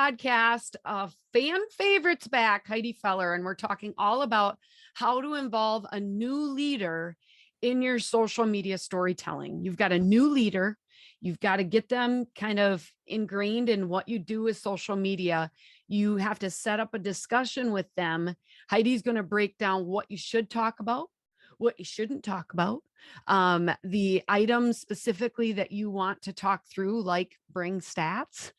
podcast, fan favorites back, Heidi Feller, and we're talking all about how to involve a new leader in your social media storytelling. You've got a new leader. You've got to get them kind of ingrained in what you do with social media. You have to set up a discussion with them. Heidi's going to break down what you should talk about, what you shouldn't talk about, the items specifically that you want to talk through, like bring stats,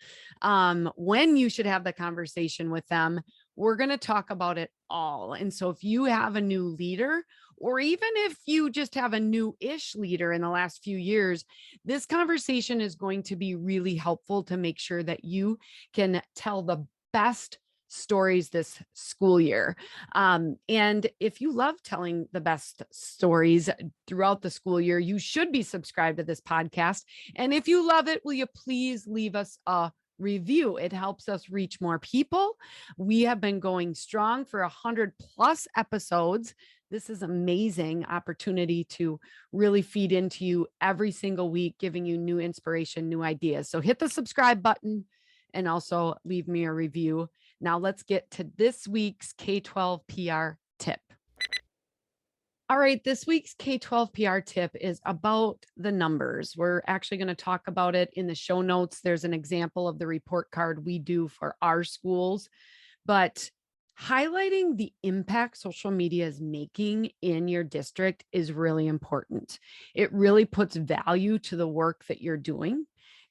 when you should have the conversation with them. We're going to talk about it all. And so if you have a new leader, or even if you just have a new-ish leader in the last few years, this conversation is going to be really helpful to make sure that you can tell the best stories this school year. And if you love telling the best stories throughout the school year, you should be subscribed to this podcast. And if you love it, will you please leave us a review? It helps us reach more people. We have been going strong for 100+ episodes. This is amazing opportunity to really feed into you every single week, giving you new inspiration, new ideas. So hit the subscribe button and also leave me a review. Now let's get to this week's K-12 PR tip. All right, this week's K-12 PR tip is about the numbers. We're actually going to talk about it in the show notes. There's an example of the report card we do for our schools, but highlighting the impact social media is making in your district is really important. It really puts value to the work that you're doing.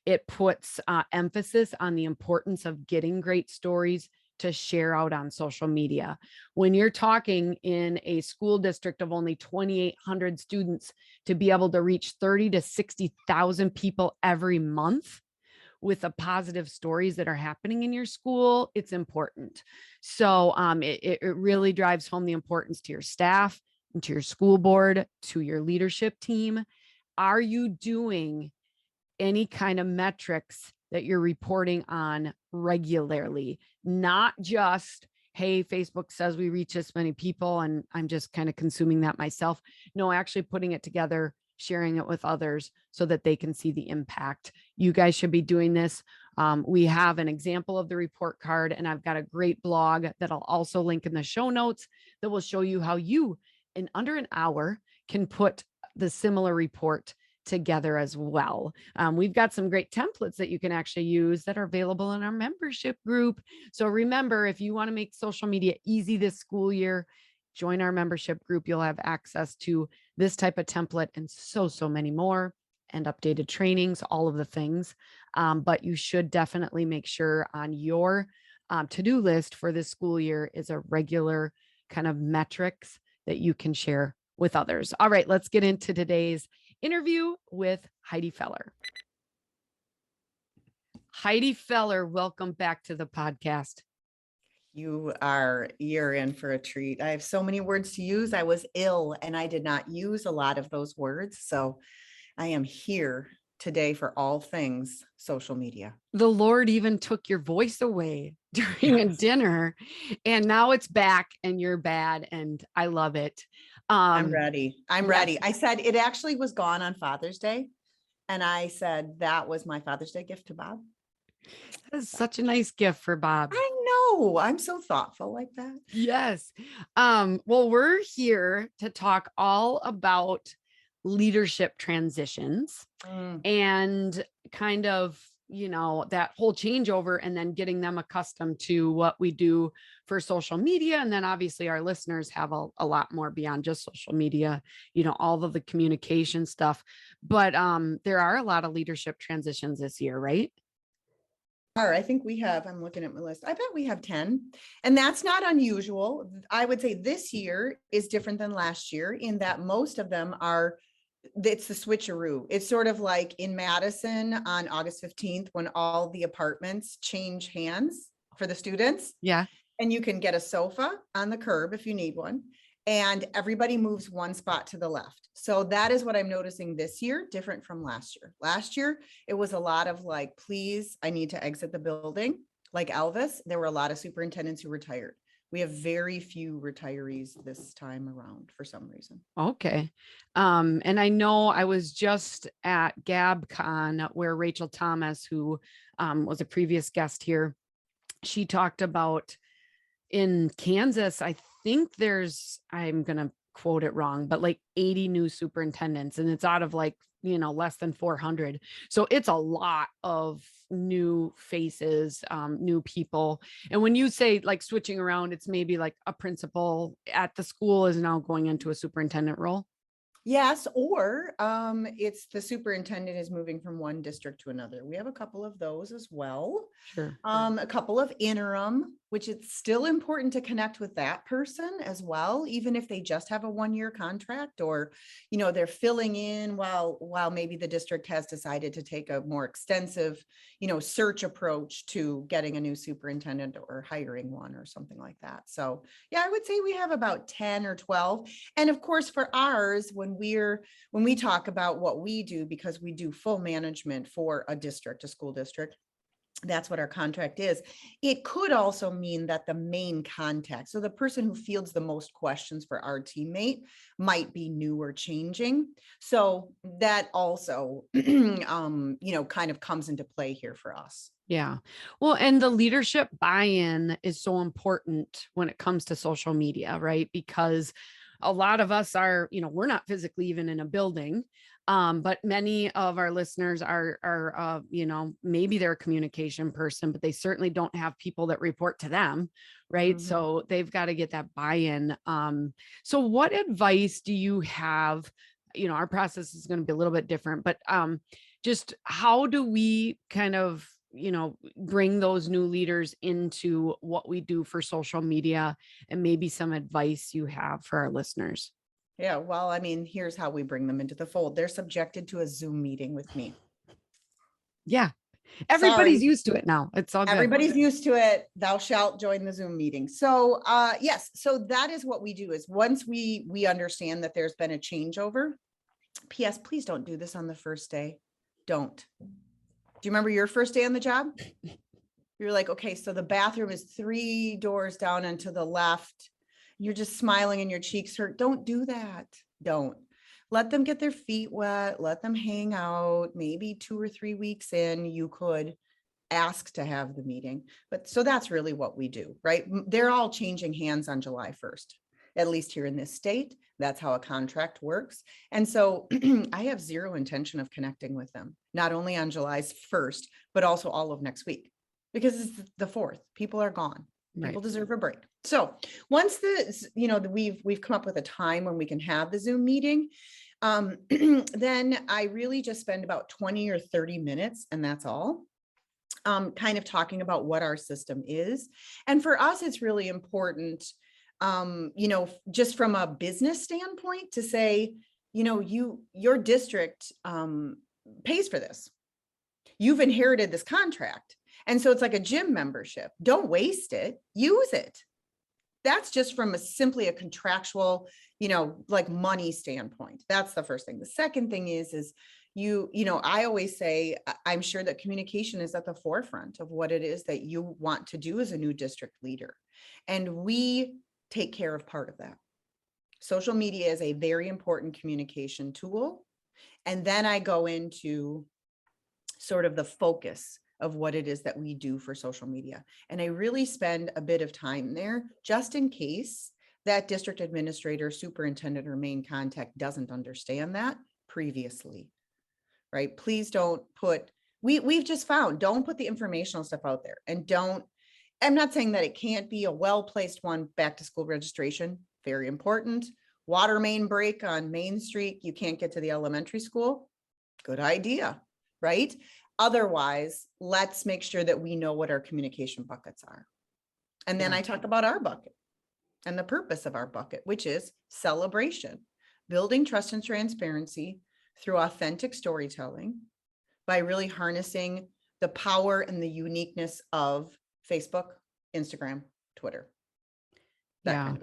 It puts emphasis on the importance of getting great stories to share out on social media. When you're talking in a school district of only 2,800 students, to be able to reach 30 to 60,000 people every month with the positive stories that are happening in your school, it's important. So it really drives home the importance to your staff and to your school board, to your leadership team. Are you doing any kind of metrics that you're reporting on regularly? Not just, hey, Facebook says we reach this many people and I'm just kind of consuming that myself. No, actually putting it together, sharing it with others so that they can see the impact. You guys should be doing this. We have an example of the report card, and I've got a great blog that I'll also link in the show notes that will show you how you, in under an hour, can put the similar report together as well. We've got some great templates that you can actually use that are available in our membership group. So remember, if you want to make social media easy this school year, join our membership group. You'll have access to this type of template and so many more, and updated trainings, all of the things. But you should definitely make sure on your to-do list for this school year is a regular kind of metrics that you can share with others. All right, let's get into today's interview with Heidi Feller. Heidi Feller, welcome back to the podcast. You're in for a treat. I have so many words to use. I was ill and I did not use a lot of those words. So I am here today for all things social media. The Lord even took your voice away during a dinner, and now it's back and you're bad. And I love it. I'm ready. I'm ready. I said it actually was gone on Father's Day. And I said, that was my Father's Day gift to Bob. That is such a nice gift for Bob. I know. I'm so thoughtful like that. Yes. Well, we're here to talk all about leadership transitions and kind of, that whole changeover, and then getting them accustomed to what we do for social media. And then obviously our listeners have a lot more beyond just social media, all of the communication stuff. But there are a lot of leadership transitions this year, right? I think we have, I'm looking at my list. I bet we have 10, and that's not unusual. I would say this year is different than last year in that most of them it's the switcheroo. It's sort of like in Madison on August 15th when all the apartments change hands for the students. Yeah. And you can get a sofa on the curb if you need one. And everybody moves one spot to the left. So that is what I'm noticing this year, different from last year. Last year, it was a lot of like, please, I need to exit the building. Like Elvis, there were a lot of superintendents who retired. We have very few retirees this time around for some reason. Okay. And I know I was just at GabCon where Rachel Thomas, who was a previous guest here, she talked about in Kansas, I think I'm going to quote it wrong, but like 80 new superintendents, and it's out of like, less than 400. So it's a lot of new faces, new people. And when you say like switching around, it's maybe like a principal at the school is now going into a superintendent role. Yes, or it's the superintendent is moving from one district to another. We have a couple of those as well. Sure. A couple of interim, which it's still important to connect with that person as well, even if they just have a 1-year contract, or, they're filling in while maybe the district has decided to take a more extensive, search approach to getting a new superintendent or hiring one or something like that. So yeah, I would say we have about 10 or 12. And of course, for ours, when we talk about what we do, because we do full management for a district, a school district, that's what our contract is. It could also mean that the main contact, so the person who fields the most questions for our teammate, might be new or changing. So that also, kind of comes into play here for us. Yeah. Well, and the leadership buy-in is so important when it comes to social media, right? Because a lot of us are, we're not physically even in a building. But many of our listeners are, maybe they're a communication person, but they certainly don't have people that report to them. Right. Mhm. So they've got to get that buy-in. So what advice do you have? Our process is going to be a little bit different, but, just how do we kind of, bring those new leaders into what we do for social media, and maybe some advice you have for our listeners? Yeah, well, I mean, here's how we bring them into the fold. They're subjected to a Zoom meeting with me. Yeah. Sorry, Everybody's used to it now. It's all good. everybody's used to it. Thou shalt join the Zoom meeting. So yes, so that is what we do, is once we understand that there's been a changeover. PS, please don't do this on the first day. Don't. Do you remember your first day on the job? You're like, okay, so the bathroom is 3 doors down and to the left. You're just smiling and your cheeks hurt. Don't do that. Don't. Let them get their feet wet. Let them hang out. Maybe 2 or 3 weeks in, you could ask to have the meeting. But so that's really what we do, right? They're all changing hands on July 1st, at least here in this state. That's how a contract works. And so I have zero intention of connecting with them, not only on July 1st, but also all of next week, because it's the 4th. People are gone. Right. People deserve a break. So once we've come up with a time when we can have the Zoom meeting, then I really just spend about 20 or 30 minutes, and that's all. Kind of talking about what our system is. And for us, it's really important, just from a business standpoint, to say, your district pays for this. You've inherited this contract. And so it's like a gym membership. Don't waste it, use it. That's just from simply a contractual, like money standpoint. That's the first thing. The second thing is I always say, I'm sure that communication is at the forefront of what it is that you want to do as a new district leader. And we take care of part of that. Social media is a very important communication tool. And then I go into sort of the focus of what it is that we do for social media. And I really spend a bit of time there just in case that district administrator, superintendent, or main contact doesn't understand that previously, right? Please don't put, we've just found, don't put the informational stuff out there, and I'm not saying that it can't be a well-placed one. Back to school registration, very important. Water main break on Main Street, you can't get to the elementary school. Good idea, right? Otherwise, let's make sure that we know what our communication buckets are. And then I talk about our bucket and the purpose of our bucket, which is celebration, building trust and transparency through authentic storytelling by really harnessing the power and the uniqueness of Facebook, Instagram, Twitter. Yeah.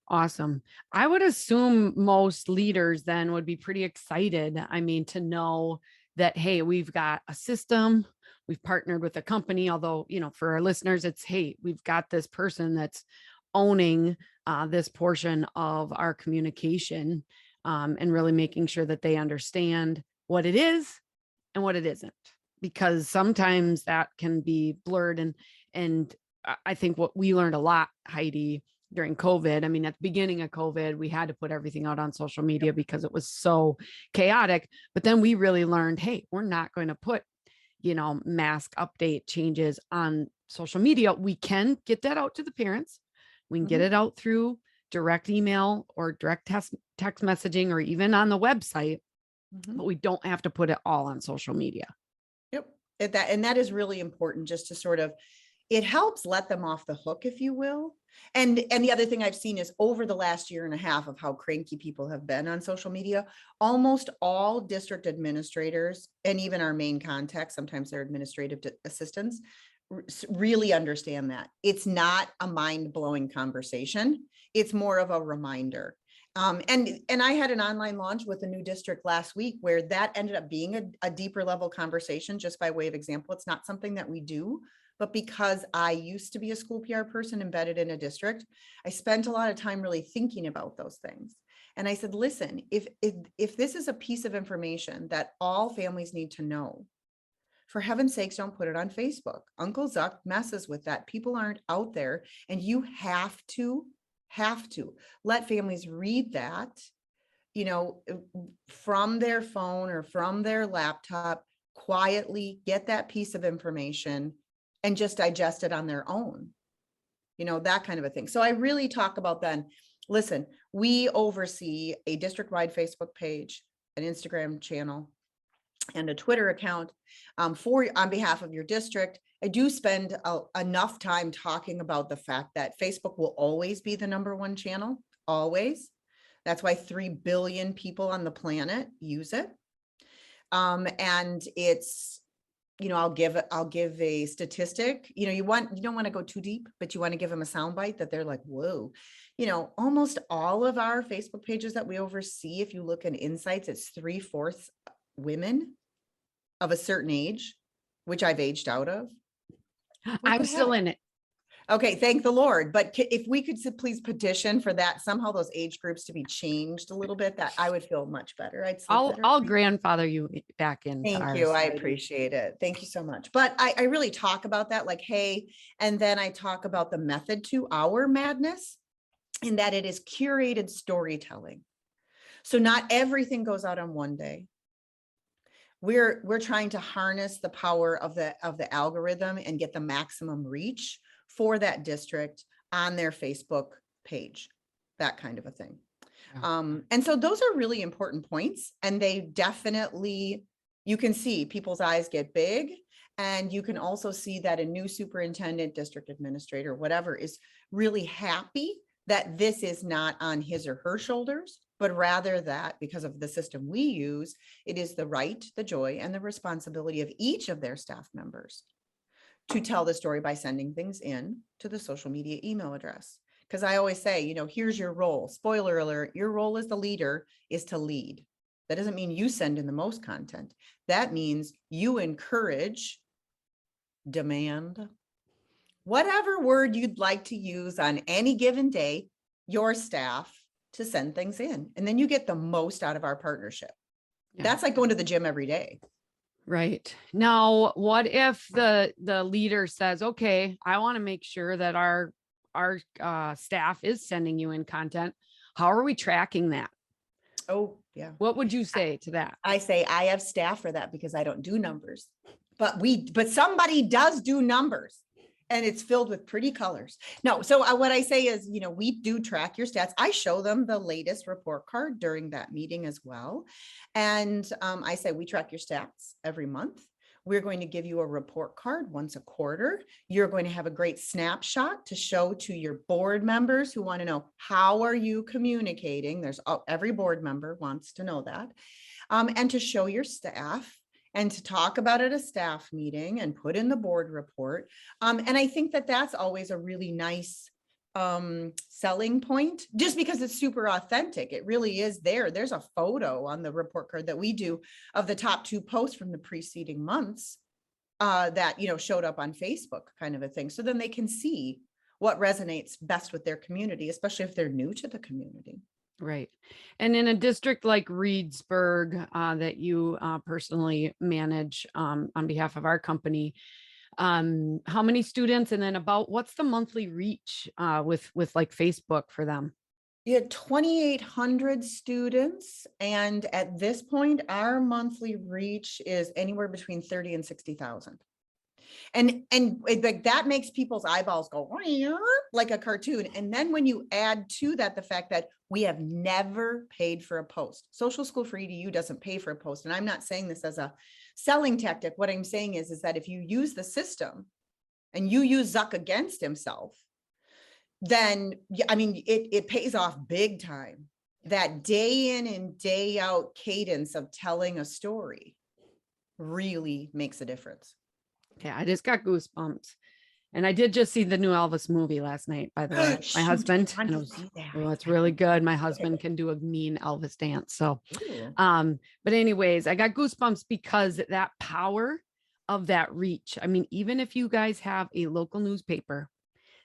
Awesome. I would assume most leaders then would be pretty excited. I mean, to know that, hey, we've got a system, we've partnered with a company, although, for our listeners, it's, hey, we've got this person that's owning this portion of our communication, and really making sure that they understand what it is and what it isn't, because sometimes that can be blurred. And I think what we learned a lot, Heidi, during COVID. I mean, at the beginning of COVID, we had to put everything out on social media because it was so chaotic. But then we really learned, hey, we're not going to put, mask update changes on social media. We can get that out to the parents. We can get it out through direct email or direct text messaging, or even on the website, but we don't have to put it all on social media. Yep. And that is really important, just to sort of, it helps let them off the hook, if you will. And the other thing I've seen is, over the last year and a half of how cranky people have been on social media, almost all district administrators, and even our main contacts, sometimes they're administrative assistants, really understand that it's not a mind-blowing conversation. It's more of a reminder. And I had an online launch with a new district last week where that ended up being a deeper level conversation. Just by way of example, it's not something that we do, but because I used to be a school PR person embedded in a district, I spent a lot of time really thinking about those things. And I said, listen, if this is a piece of information that all families need to know, for heaven's sakes, don't put it on Facebook. Uncle Zuck messes with that. People aren't out there, and you have to let families read that, from their phone or from their laptop, quietly get that piece of information and just digest it on their own, that kind of a thing. So I really talk about, then, listen, we oversee a district-wide Facebook page, an Instagram channel, and a Twitter account on behalf of your district. I do spend enough time talking about the fact that Facebook will always be the number one channel, always. That's why 3 billion people on the planet use it. And it's, I'll give a statistic. You don't want to go too deep, but you want to give them a soundbite that they're like, whoa. Almost all of our Facebook pages that we oversee, if you look in insights, it's 3/4 women of a certain age, which I've aged out of. I'm still in it. Okay, thank the Lord. But if we could please petition for that, somehow those age groups to be changed a little bit, that I would feel much better. I'd sleep better. I'll grandfather you back into Thank ours. you. I appreciate it. Thank you so much. But I really talk about that, like, hey, and then I talk about the method to our madness, in that it is curated storytelling. So not everything goes out on one day. We're trying to harness the power of the algorithm and get the maximum reach for that district on their Facebook page, that kind of a thing. Yeah. And so those are really important points, and they definitely, you can see people's eyes get big, and you can also see that a new superintendent, district administrator, whatever, is really happy that this is not on his or her shoulders, but rather that, because of the system we use, it is the right, the joy, and the responsibility of each of their staff members to tell the story by sending things in to the social media email address. Because I always say, here's your role. Spoiler alert, your role as the leader is to lead. That doesn't mean you send in the most content. That means you encourage, demand, whatever word you'd like to use on any given day, your staff to send things in. And then you get the most out of our partnership. Yeah. That's like going to the gym every day. Right. Now, what if the leader says, okay, I want to make sure that our staff is sending you in content. How are we tracking that? Oh, yeah. What would you say to that? I say I have staff for that, because I don't do numbers, but somebody does do numbers, and it's filled with pretty colors. No. So what I say is, we do track your stats. I show them the latest report card during that meeting as well. And I say, we track your stats every month. We're going to give you a report card once a quarter. You're going to have a great snapshot to show to your board members who want to know, how are you communicating? Every board member wants to know that. And to show your staff, and to talk about at a staff meeting and put in the board report. And I think that that's always a really nice selling point, just because it's super authentic. It really is there. There's a photo on the report card that we do of the top 2 posts from the preceding months that, showed up on Facebook, kind of a thing. So then they can see what resonates best with their community, especially if they're new to the community. Right. And in a district like Reedsburg that you personally manage on behalf of our company, How many students, and then about what's the monthly reach with like Facebook for them? You had 2,800 students. And at this point, our monthly reach is anywhere between 30 and 60,000. And like that makes people's eyeballs go like a cartoon. And then when you add to that the fact that we have never paid for a post, Social School for EDU doesn't pay for a post. And I'm not saying this as a selling tactic. What I'm saying is that if you use the system and you use Zuck against himself, then I mean it pays off big time. That day in and day out cadence of telling a story really makes a difference. Okay, I just got goosebumps. And I did just see the new Elvis movie last night, by the way. My husband, and it was, oh, it's really good. My husband can do a mean Elvis dance. So, Ooh. but anyways, I got goosebumps because that power of that reach. I mean, even if you guys have a local newspaper,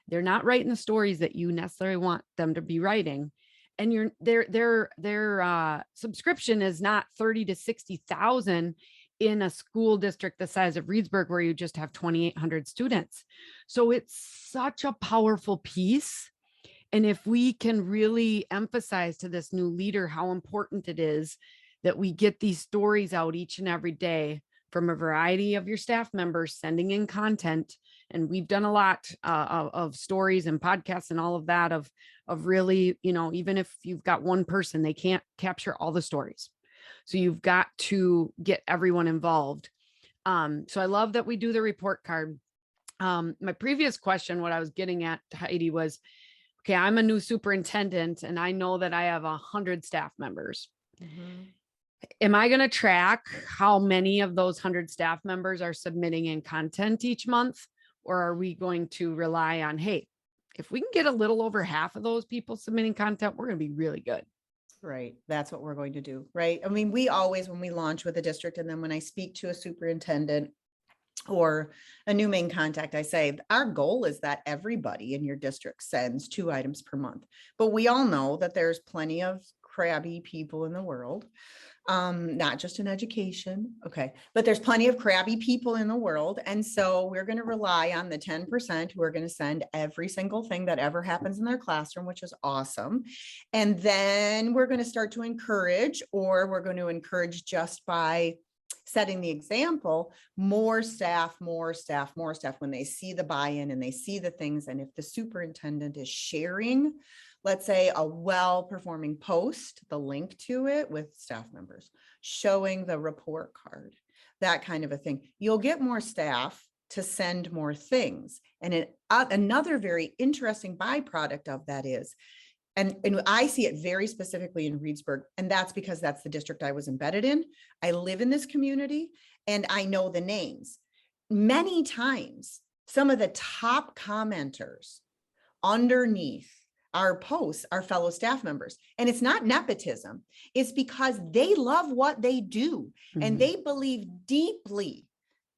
they're not writing the stories that you necessarily want them to be writing. And their subscription is not 30 to 60,000 in a school district the size of Reedsburg, where you just have 2,800 students. So it's such a powerful piece. And if we can really emphasize to this new leader how important it is that we get these stories out each and every day from a variety of your staff members sending in content. And we've done a lot of stories and podcasts and all of that of really, even if you've got one person, they can't capture all the stories. So you've got to get everyone involved. So I love that we do the report card. My previous question, what I was getting at, Heidi, was, okay, I'm a new superintendent and I know that I have 100 staff members. Mm-hmm. Am I going to track how many of those 100 staff members are submitting in content each month? Or are we going to rely on, hey, if we can get a little over half of those people submitting content, we're going to be really good. Right. That's what we're going to do. Right. I mean, we always, when we launch with a district, and then when I speak to a superintendent or a new main contact, I say, our goal is that everybody in your district sends 2 items per month. But we all know that there's plenty of crabby people in the world, not just in education. Okay. But there's plenty of crabby people in the world. And so we're going to rely on the 10% who are going to send every single thing that ever happens in their classroom, which is awesome. And then we're going to start to encourage, or we're going to encourage just by setting the example, more staff, when they see the buy-in and they see the things. And if the superintendent is sharing, let's say, a well-performing post, the link to it with staff members, showing the report card, that kind of a thing, you'll get more staff to send more things. And another very interesting byproduct of that is, and I see it very specifically in Reedsburg, and that's because that's the district I was embedded in. I live in this community and I know the names. Many times, some of the top commenters underneath our posts are fellow staff members. And it's not nepotism. It's because they love what they do. Mm-hmm. And they believe deeply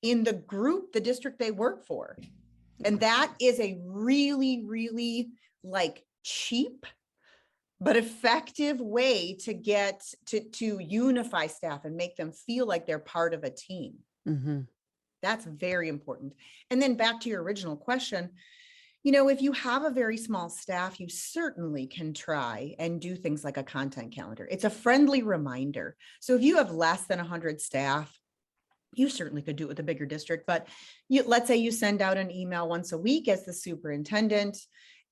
in the group, the district they work for. And that is a really, really like cheap but effective way to get to unify staff and make them feel like they're part of a team. Mm-hmm. That's very important. And then back to your original question, if you have a very small staff, you certainly can try and do things like a content calendar. It's a friendly reminder. So if you have less than 100 staff, you certainly could do it with a bigger district, but let's say you send out an email once a week as the superintendent,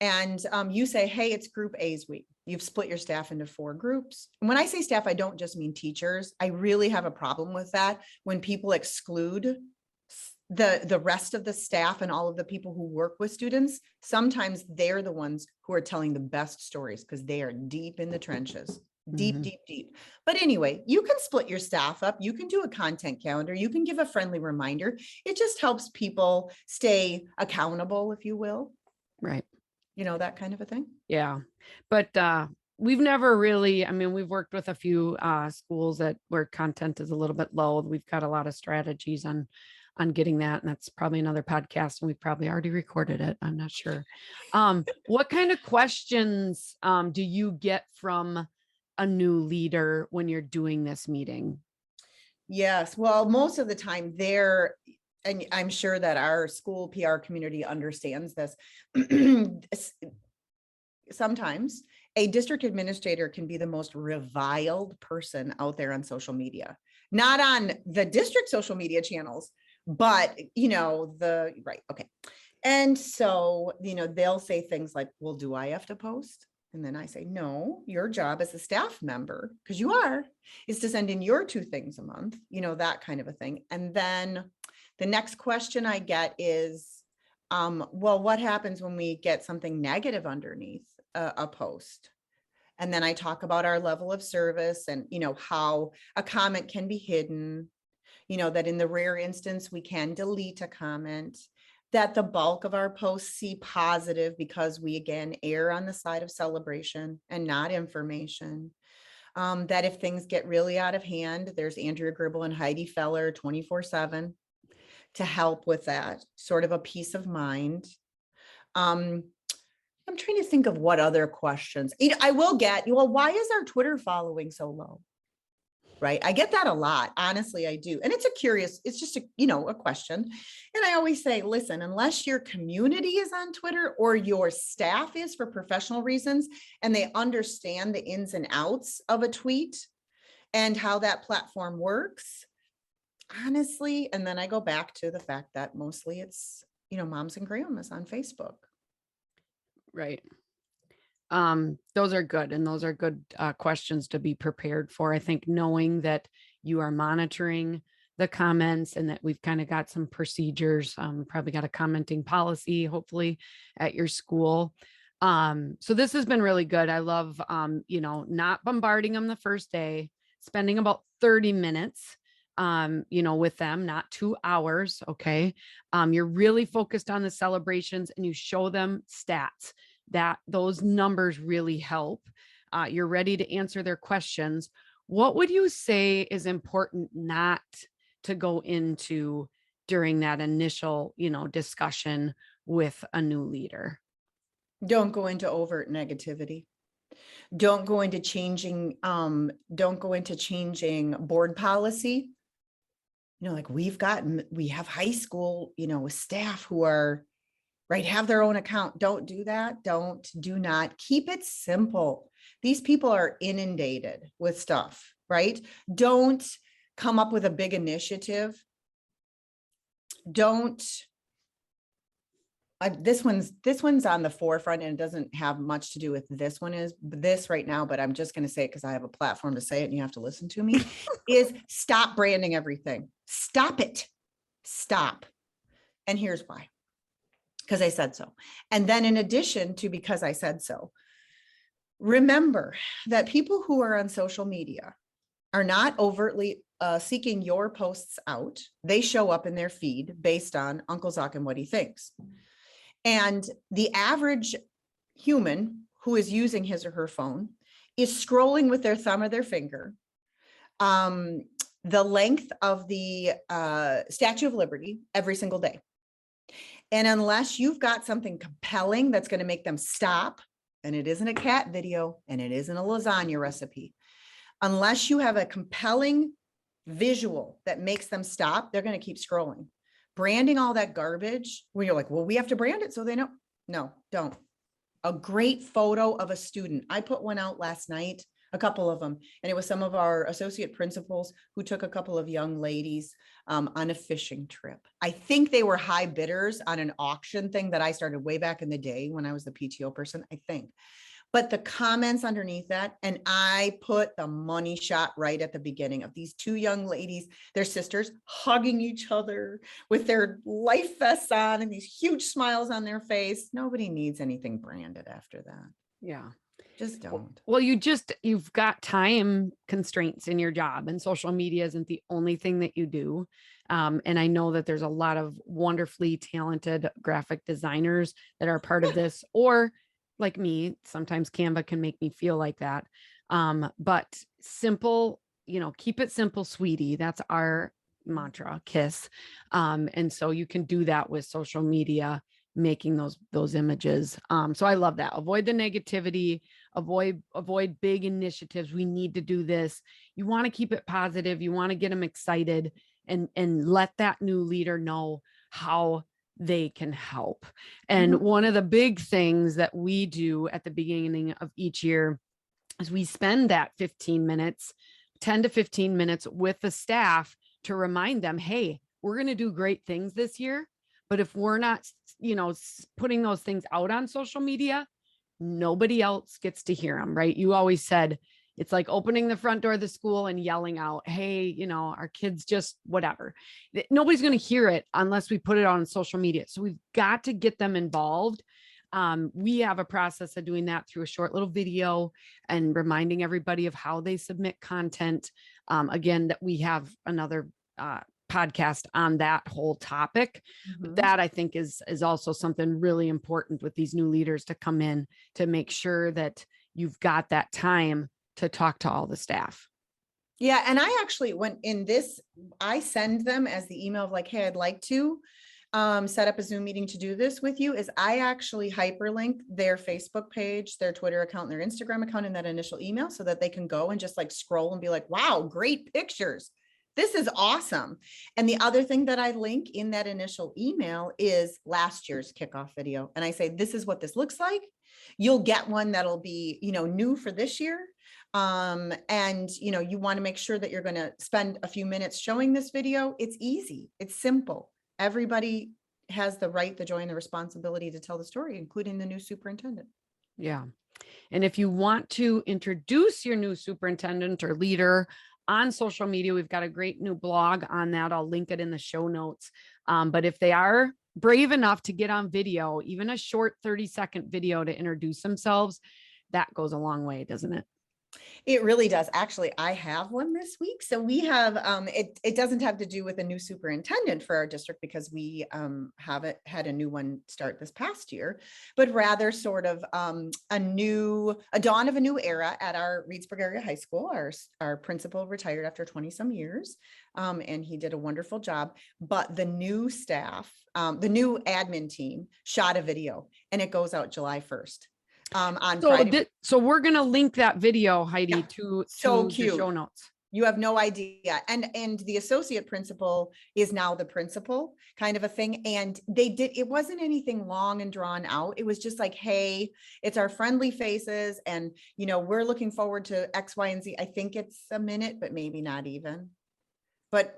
and you say, hey, it's group A's week. You've split your staff into 4 groups. And when I say staff, I don't just mean teachers. I really have a problem with that when people exclude the rest of the staff and all of the people who work with students. Sometimes they're the ones who are telling the best stories because they are deep in the trenches, deep. But anyway, you can split your staff up. You can do a content calendar. You can give a friendly reminder. It just helps people stay accountable, if you will. Right. That kind of a thing. Yeah. But we've never really, we've worked with a few schools where content is a little bit low. We've got a lot of strategies on getting that. And that's probably another podcast. And we've probably already recorded it. I'm not sure. What kind of questions do you get from a new leader when you're doing this meeting? Yes. Well, most of the time and I'm sure that our school PR community understands this. Sometimes a district administrator can be the most reviled person out there on social media, not on the district social media channels, but right. Okay. And so, they'll say things like, well, do I have to post? And then I say, no, your job as a staff member, because you are, is to send in your 2 things a month, that kind of a thing. And then the next question I get is, well, what happens when we get something negative underneath a post? And then I talk about our level of service and, how a comment can be hidden, that in the rare instance, we can delete a comment, that the bulk of our posts see positive because we, again, err on the side of celebration and not information. That if things get really out of hand, there's Andrea Gribble and Heidi Feller 24/7 to help with that sort of a peace of mind. I'm trying to think of what other questions. I will get, well, why is our Twitter following so low? Right. I get that a lot. Honestly, I do. And it's just a question. And I always say, listen, unless your community is on Twitter or your staff is for professional reasons, and they understand the ins and outs of a tweet and how that platform works, honestly. And then I go back to the fact that mostly it's, moms and grandmas on Facebook. Right. Those are good. And those are good questions to be prepared for. I think knowing that you are monitoring the comments and that we've kind of got some procedures, probably got a commenting policy, hopefully at your school. So this has been really good. I love, not bombarding them the first day, spending about 30 minutes, with them, not 2 hours. Okay. You're really focused on the celebrations and you show them stats that those numbers really help. You're ready to answer their questions. What would you say is important not to go into during that initial, discussion with a new leader? Don't go into overt negativity. Don't go into changing board policy. Like we have high school, staff who are right, have their own account. Don't do that. Do not. Keep it simple. These people are inundated with stuff, right? Don't come up with a big initiative. This one's on the forefront and it doesn't have much to do with this right now, but I'm just going to say it because I have a platform to say it and you have to listen to me, is stop branding everything. Stop it. Stop. And here's why. Because I said so. And then in addition to because I said so, remember that people who are on social media are not overtly seeking your posts out. They show up in their feed based on Uncle Zuck and what he thinks. And the average human who is using his or her phone is scrolling with their thumb or their finger the length of the Statue of Liberty every single day. And unless you've got something compelling that's going to make them stop, and it isn't a cat video and it isn't a lasagna recipe, unless you have a compelling visual that makes them stop, they're going to keep scrolling. Branding all that garbage where you're like, well, we have to brand it so they know. No, don't. A great photo of a student. I put one out last night, a couple of them, and it was some of our associate principals who took a couple of young ladies on a fishing trip. I think they were high bidders on an auction thing that I started way back in the day when I was the PTO person, I think. But the comments underneath that, and I put the money shot right at the beginning of these 2 young ladies, their sisters, hugging each other with their life vests on and these huge smiles on their face. Nobody needs anything branded after that. Yeah. Just don't. Well, you've got time constraints in your job, and social media isn't the only thing that you do. And I know that there's a lot of wonderfully talented graphic designers that are part of this, or like me, sometimes Canva can make me feel like that. But simple, keep it simple, sweetie. That's our mantra, KISS. And so you can do that with social media, making those images. So I love that. Avoid the negativity. avoid big initiatives. We need to do this. You want to keep it positive. You want to get them excited, and let that new leader know how they can help. And one of the big things that we do at the beginning of each year is we spend that 15 minutes, 10 to 15 minutes with the staff to remind them, hey, we're going to do great things this year. But if we're not, putting those things out on social media, nobody else gets to hear them, right? You always said it's like opening the front door of the school and yelling out, hey, our kids just whatever. Nobody's going to hear it unless we put it on social media. So we've got to get them involved. We have a process of doing that through a short little video and reminding everybody of how they submit content. Again, that we have another podcast on that whole topic. But that, I think, is also something really important with these new leaders to come in, to make sure that you've got that time to talk to all the staff. Yeah. And I actually, when in this, I send them as the email of like, hey, I'd like to set up a Zoom meeting to do this with you, is I actually hyperlink their Facebook page, their Twitter account, and their Instagram account in that initial email, so that they can go and just like scroll and be like, wow, great pictures. This is awesome. And the other thing that I link in that initial email is last year's kickoff video. And I say, this is what this looks like. You'll get one that'll be, new for this year. And you want to make sure that you're going to spend a few minutes showing this video. It's easy. It's simple. Everybody has the right, the joy, and the responsibility to tell the story, including the new superintendent. Yeah. And if you want to introduce your new superintendent or leader on social media, we've got a great new blog on that. I'll link it in the show notes. But if they are brave enough to get on video, even a short 30-second video to introduce themselves, that goes a long way, doesn't it? It really does. Actually, I have one this week. So we have, it doesn't have to do with a new superintendent for our district, because we haven't had a new one start this past year, but rather sort of a dawn of a new era at our Reedsburg area high school. Our principal retired after 20 some years, and he did a wonderful job. But the new staff, the new admin team shot a video, and it goes out July 1st. On Friday. So we're going to link that video, Heidi, to so the cute. show notes. You have no idea. And the associate principal is now the principal, kind of a thing. And it wasn't anything long and drawn out. It was just like, hey, it's our friendly faces. And, we're looking forward to X, Y, and Z. I think it's a minute, but maybe not even. But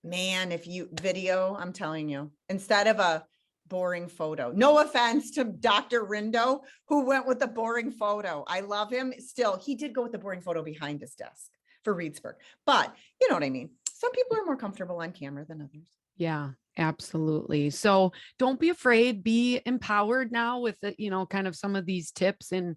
man, if you video, I'm telling you, instead of a boring photo. No offense to Dr. Rindo, who went with the boring photo. I love him still. He did go with the boring photo behind his desk for Reedsburg, but you know what I mean? Some people are more comfortable on camera than others. Yeah, absolutely. So don't be afraid, be empowered now with kind of some of these tips in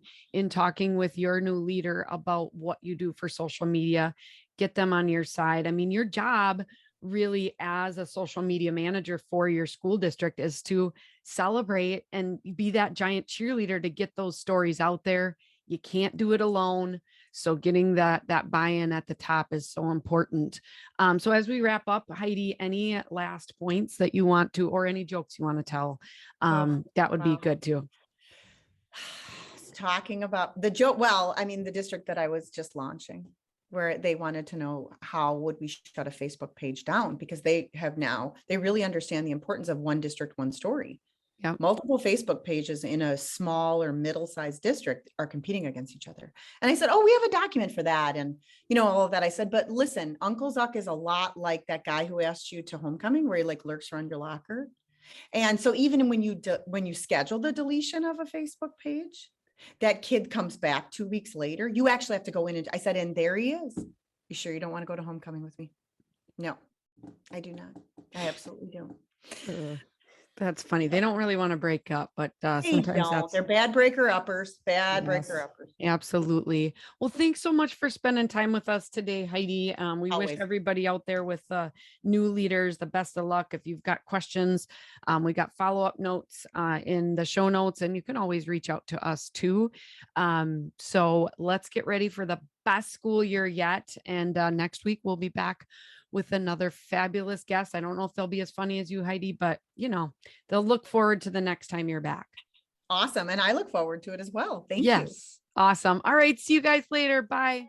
talking with your new leader about what you do for social media. Get them on your side. I mean, your job really as a social media manager for your school district is to celebrate and be that giant cheerleader to get those stories out there. You can't do it alone. So getting that buy-in at the top is so important. So as we wrap up, Heidi, any last points that you want to, or any jokes you want to tell, that would be good too. Talking about the joke. Well, I mean, the district that I was just launching, where they wanted to know how would we shut a Facebook page down, because they really understand the importance of one district, one story. Yep. Multiple Facebook pages in a small or middle-sized district are competing against each other. And I said, oh, we have a document for that. And, all of that. I said, but listen, Uncle Zuck is a lot like that guy who asked you to homecoming, where he like lurks around your locker. And so even when you schedule the deletion of a Facebook page, that kid comes back 2 weeks later, you actually have to go in and I said, and there he is. You sure you don't want to go to homecoming with me? No, I do not. I absolutely don't. That's funny. They don't really want to break up, but sometimes they're bad breaker uppers, breaker uppers. Absolutely. Well, thanks so much for spending time with us today, Heidi. We Always. wish everybody out there with new leaders the best of luck. If you've got questions, we got follow-up notes in the show notes, and you can always reach out to us too. So let's get ready for the best school year yet. And next week we'll be back with another fabulous guest. I don't know if they'll be as funny as you, Heidi, but they'll look forward to the next time you're back. Awesome. And I look forward to it as well. Thank you. Yes, Awesome. All right. See you guys later. Bye.